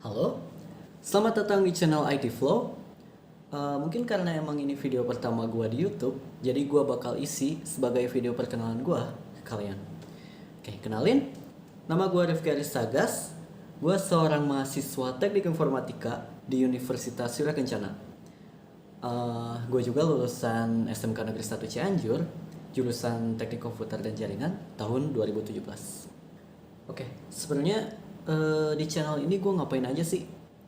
Halo, selamat datang di channel IT Flow. Mungkin karena emang ini video pertama gue di YouTube, jadi gue bakal isi sebagai video perkenalan gue ke kalian. Oke, kenalin, nama gue Rifki Aristagas. Gue seorang mahasiswa teknik informatika di Universitas Surya Kencana. Gue juga lulusan SMK Negeri 1 Cianjur, jurusan Teknik Komputer dan Jaringan tahun 2017. Oke, sebenarnya di channel ini gue ngapain aja sih?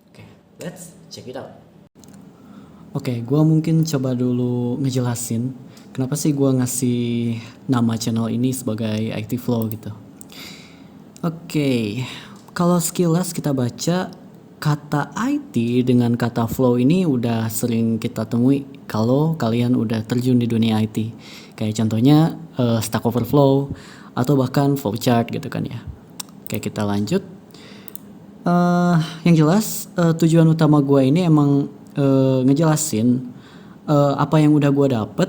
Oke, let's check it out. Oke, gue mungkin coba dulu ngejelasin kenapa sih gue ngasih nama channel ini sebagai IT Flow gitu. Oke, kalau sekilas kita baca kata IT dengan kata flow ini udah sering kita temui kalau kalian udah terjun di dunia IT. Kayak contohnya Stack Overflow atau bahkan flowchart gitu kan ya. Oke, kita lanjut. Yang jelas tujuan utama gue ini emang ngejelasin apa yang udah gue dapet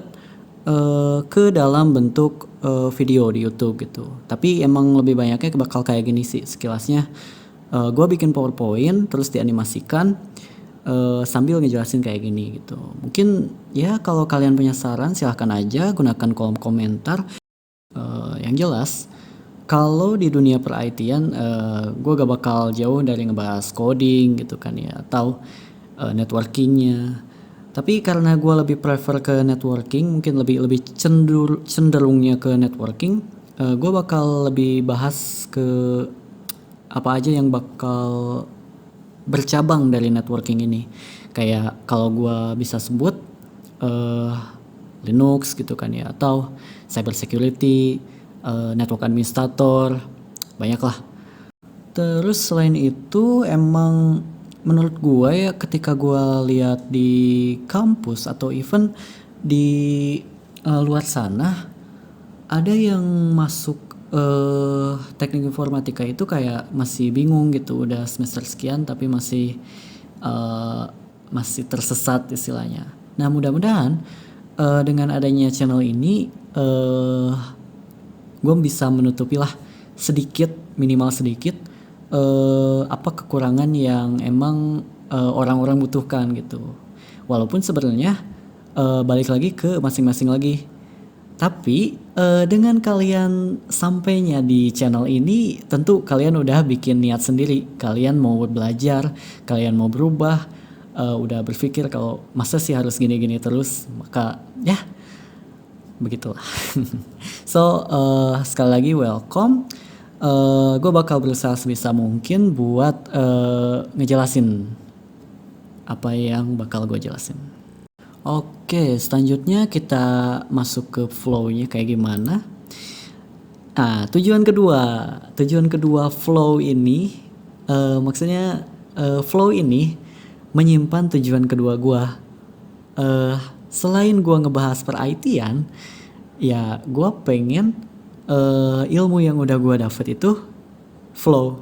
ke dalam bentuk video di YouTube gitu. Tapi emang lebih banyaknya bakal kayak gini sih sekilasnya. Gue bikin PowerPoint terus dianimasikan sambil ngejelasin kayak gini gitu. Mungkin ya kalau kalian punya saran silahkan aja gunakan kolom komentar. Yang jelas kalau di dunia per-IT-an, gue gak bakal jauh dari ngebahas coding gitu kan ya, atau networkingnya. Tapi karena gue lebih prefer ke networking, mungkin lebih cenderungnya ke networking, gue bakal lebih bahas ke apa aja yang bakal bercabang dari networking ini. Kayak kalau gue bisa sebut Linux gitu kan ya, atau cyber security, network administrator, banyak lah. Terus selain itu emang menurut gue ya ketika gue lihat di kampus atau even di luar sana ada yang masuk teknik informatika itu kayak masih bingung gitu, udah semester sekian tapi masih tersesat istilahnya. Nah mudah-mudahan dengan adanya channel ini gue bisa menutupi lah minimal sedikit apa kekurangan yang emang orang-orang butuhkan gitu. Walaupun sebenarnya balik lagi ke masing-masing lagi. Tapi dengan kalian sampainya di channel ini, tentu kalian udah bikin niat sendiri. Kalian mau belajar, kalian mau berubah, udah berpikir kalau masa sih harus gini-gini terus, maka ya begitulah. So sekali lagi welcome. Gue bakal berusaha sebisa mungkin buat ngejelasin apa yang bakal gue jelasin. Oke, selanjutnya kita masuk ke flow-nya kayak gimana. Nah, tujuan kedua flow ini maksudnya flow ini menyimpan tujuan kedua gue. Selain gue ngebahas per-IT-an, ya gue pengen ilmu yang udah gue dapet itu flow.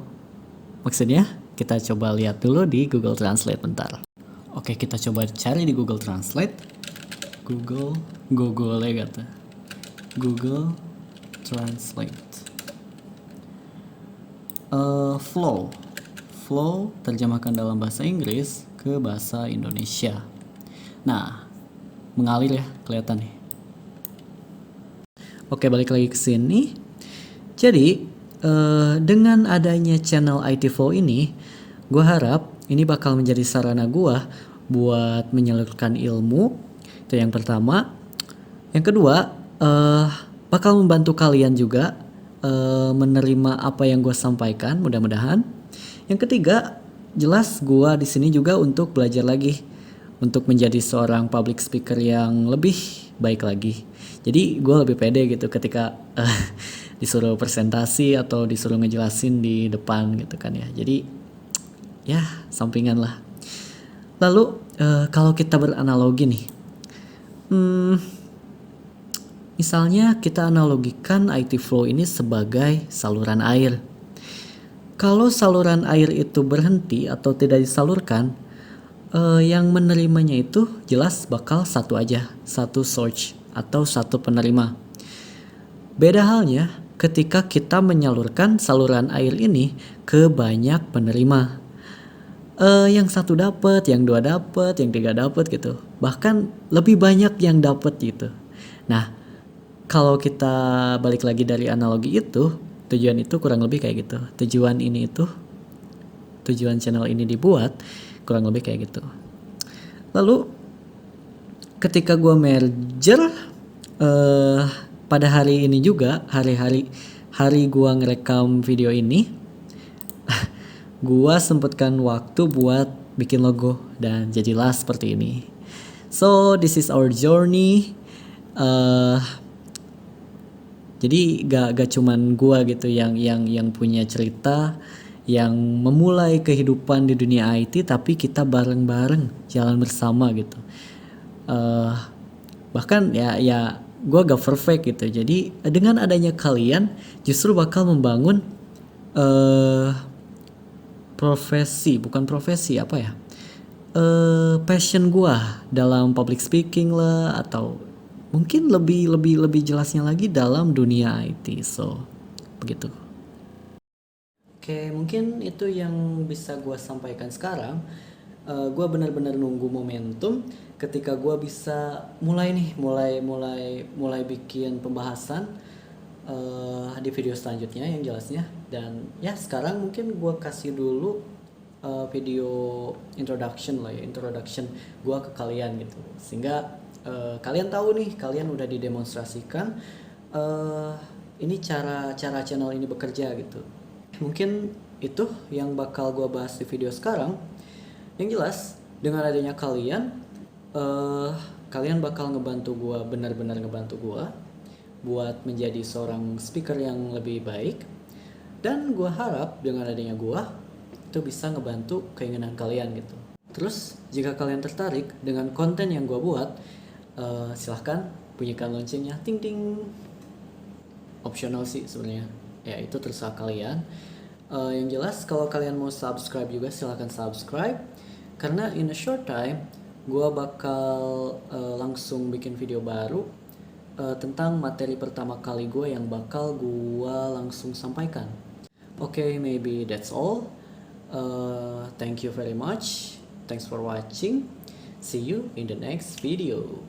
Maksudnya kita coba lihat dulu di Google Translate bentar. Oke, kita coba cari di Google Translate. Google Translate. Flow terjemahkan dalam bahasa Inggris ke bahasa Indonesia. Nah, mengalir ya, kelihatan nih. Oke, balik lagi ke sini. Jadi, dengan adanya channel IT Flow ini, gue harap ini bakal menjadi sarana gue buat menyalurkan ilmu. Itu yang pertama. Yang kedua, bakal membantu kalian juga menerima apa yang gue sampaikan, mudah-mudahan. Yang ketiga, jelas gue di sini juga untuk belajar lagi, untuk menjadi seorang public speaker yang lebih baik lagi. Jadi gue lebih pede gitu ketika disuruh presentasi atau disuruh ngejelasin di depan gitu kan ya. Jadi ya sampingan lah. Lalu kalau kita beranalogi nih, misalnya kita analogikan IT Flow ini sebagai saluran air. Kalau saluran air itu berhenti atau tidak disalurkan, yang menerimanya itu jelas bakal satu aja, satu source atau satu penerima. Beda halnya ketika kita menyalurkan saluran air ini ke banyak penerima. Yang satu dapat, yang dua dapat, yang tiga dapat gitu. Bahkan lebih banyak yang dapat gitu. Nah, kalau kita balik lagi dari analogi itu, tujuan itu kurang lebih kayak gitu. Tujuan channel ini dibuat kurang lebih kayak gitu. Lalu ketika gue merger pada hari ini juga, hari gue ngerekam video ini, gue sempatkan waktu buat bikin logo dan jadilah seperti ini. So this is our journey. Jadi gak cuman gua gitu yang punya cerita, yang memulai kehidupan di dunia IT, tapi kita bareng-bareng jalan bersama gitu. Bahkan ya gua gak perfect gitu. Jadi dengan adanya kalian justru bakal membangun passion gua dalam public speaking lah, atau mungkin lebih jelasnya lagi dalam dunia IT. So begitu. Oke, mungkin itu yang bisa gue sampaikan sekarang. Gue benar-benar nunggu momentum ketika gue bisa mulai bikin pembahasan di video selanjutnya yang jelasnya. Dan ya sekarang mungkin gue kasih dulu video introduction gue ke kalian gitu, sehingga kalian tahu nih, kalian udah didemonstrasikan ini cara channel ini bekerja gitu. Mungkin itu yang bakal gue bahas di video sekarang. Yang jelas dengan adanya kalian bakal benar-benar ngebantu gue buat menjadi seorang speaker yang lebih baik. Dan gue harap dengan adanya gue itu bisa ngebantu keinginan kalian gitu. Terus jika kalian tertarik dengan konten yang gue buat, silahkan bunyikan loncengnya, ting ting. Opsional sih sebenarnya, ya itu terserah kalian. Yang jelas kalau kalian mau subscribe juga silahkan subscribe, karena in a short time gue bakal langsung bikin video baru tentang materi pertama kali gue yang bakal gue langsung sampaikan. Okay, maybe that's all. Thank you very much. Thanks for watching. See you in the next video.